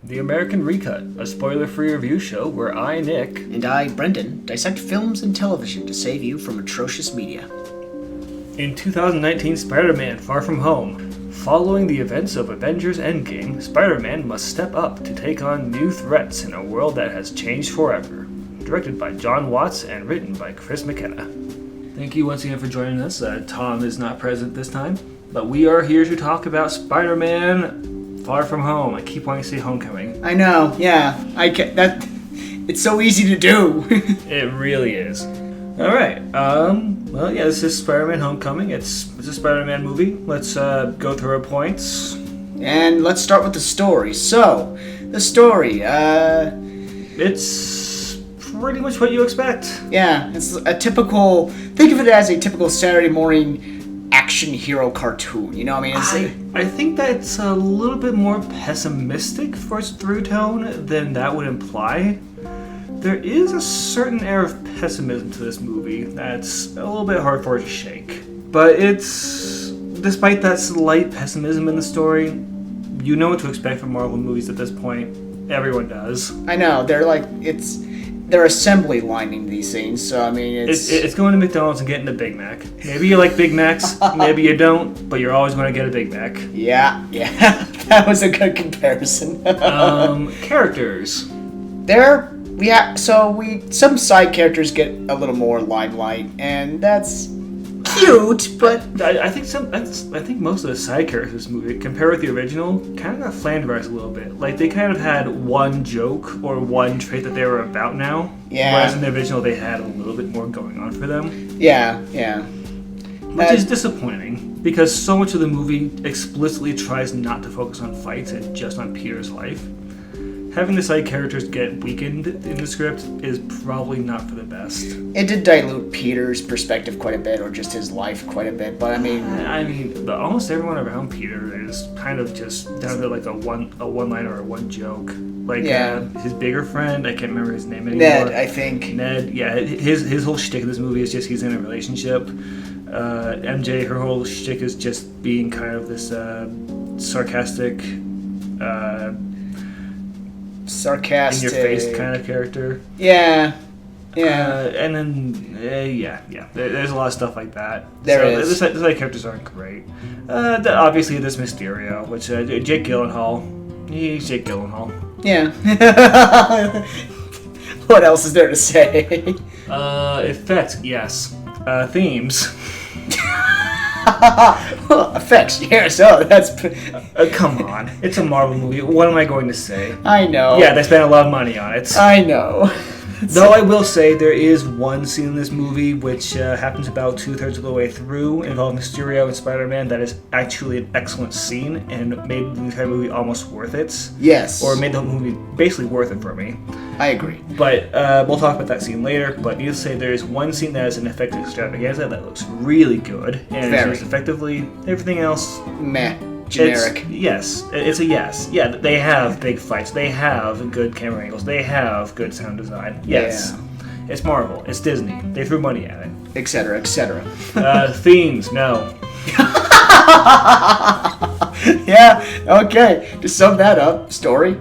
The American Recut, a spoiler-free review show where I, Nick, And I, Brendan, dissect films and television to save you from atrocious media. In 2019 Spider-Man Far From Home, following the events of Avengers Endgame, Spider-Man must step up to take on new threats in a world that has changed forever. Directed by John Watts and written by Chris McKenna. Thank you once again for joining us. Tom is not present this time, but we are here to talk about Spider-Man Far From Home. I keep wanting to say Homecoming. I know, yeah. It's so easy to do. It really is. Alright, this is Spider-Man Homecoming. It's a Spider-Man movie. Let's go through our points. And let's start with the story. So, the story, It's pretty much what you expect. yeah, it's a typical, think of it as a typical Saturday morning action hero cartoon, you know what I mean? I think that's a little bit more pessimistic for its through tone than that would imply. There is a certain air of pessimism to this movie that's a little bit hard for it to shake. But despite that slight pessimism in the story, you know what to expect from Marvel movies at this point. Everyone does. I know, they're assembly lining these things, so I mean, It's going to McDonald's and getting a Big Mac. Maybe you like Big Macs, maybe you don't, but you're always going to get a Big Mac. Yeah, that was a good comparison. Characters. Some side characters get a little more limelight, and that's cute, but I think most of the side characters in this movie, compared with the original, kind of got flanderized a little bit. Like, they kind of had one joke or one trait that they were about now. Yeah. Whereas in the original, they had a little bit more going on for them. yeah. Which is disappointing, because so much of the movie explicitly tries not to focus on fights and just on Peter's life. Having the side characters get weakened in the script is probably not for the best. It did dilute Peter's perspective quite a bit, or just his life quite a bit, but I mean, almost everyone around Peter is kind of just down to like a one-liner or one joke. Like, his bigger friend, I can't remember his name anymore. Ned, I think. Ned, yeah, his whole shtick in this movie is just he's in a relationship. MJ, her whole shtick is just being kind of this sarcastic, in your face kind of character. Yeah. And then, there's a lot of stuff like that. There is. The side characters aren't great. Obviously, there's Mysterio, which Jake Gyllenhaal. He's Jake Gyllenhaal. Yeah. What else is there to say? Effects, yes. Themes. Effects, yes. Oh, that's. Come on, it's a Marvel movie. What am I going to say? I know. Yeah, they spent a lot of money on it. I know. Though I will say there is one scene in this movie which happens about 2/3 of the way through, involving Mysterio and Spider-Man, that is actually an excellent scene and made the entire movie almost worth it. Yes. Or made the movie basically worth it for me. I agree. But we'll talk about that scene later. But needless to say, there is one scene that is an effective extravaganza that looks really good and is used effectively. Everything else, meh. Generic. It's a yes. Yeah, they have big fights. They have good camera angles. They have good sound design. Yes. Yeah. It's Marvel. It's Disney. They threw money at it. Etc., etc. Themes, no. Yeah, okay. To sum that up, story,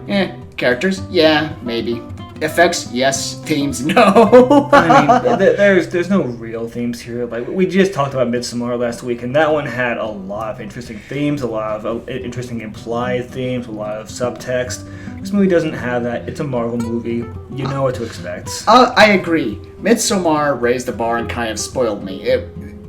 characters, yeah, maybe. Effects, yes. Themes, no. I mean, there's no real themes here. Like, we just talked about Midsommar last week, and that one had a lot of interesting themes, a lot of interesting implied themes, a lot of subtext. This movie doesn't have that. It's a Marvel movie. You know what to expect. I agree. Midsommar raised the bar and kind of spoiled me.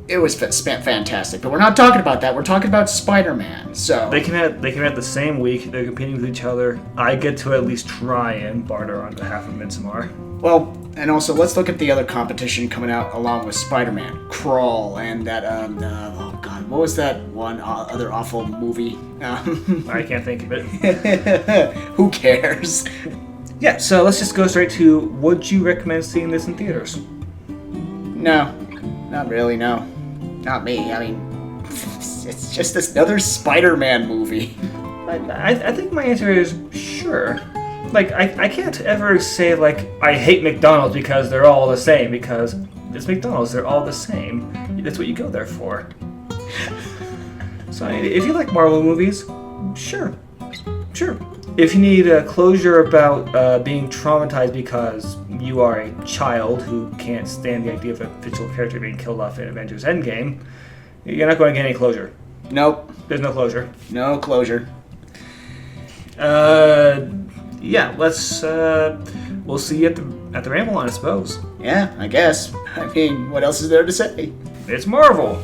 It was fantastic, but we're not talking about that. We're talking about Spider-Man. So they came out the same week. They're competing with each other. I get to at least try and barter on behalf of Midsommar. Well, and also let's look at the other competition coming out along with Spider-Man, Crawl, and that oh god, what was that one other awful movie? I can't think of it. Who cares? Yeah, so let's just go straight to: would you recommend seeing this in theaters? No, not really. No. Not me. I mean, it's just another Spider-Man movie. I think my answer is sure. Like, I can't ever say, like, I hate McDonald's because they're all the same, because it's McDonald's, they're all the same. That's what you go there for. So, if you like Marvel movies, sure. If you need closure about being traumatized because you are a child who can't stand the idea of a fictional character being killed off in Avengers Endgame, you're not going to get any closure. Nope. There's no closure. No closure. Yeah, let's, we'll see you at the Ramble, I suppose. Yeah, I guess. I mean, what else is there to say? It's Marvel!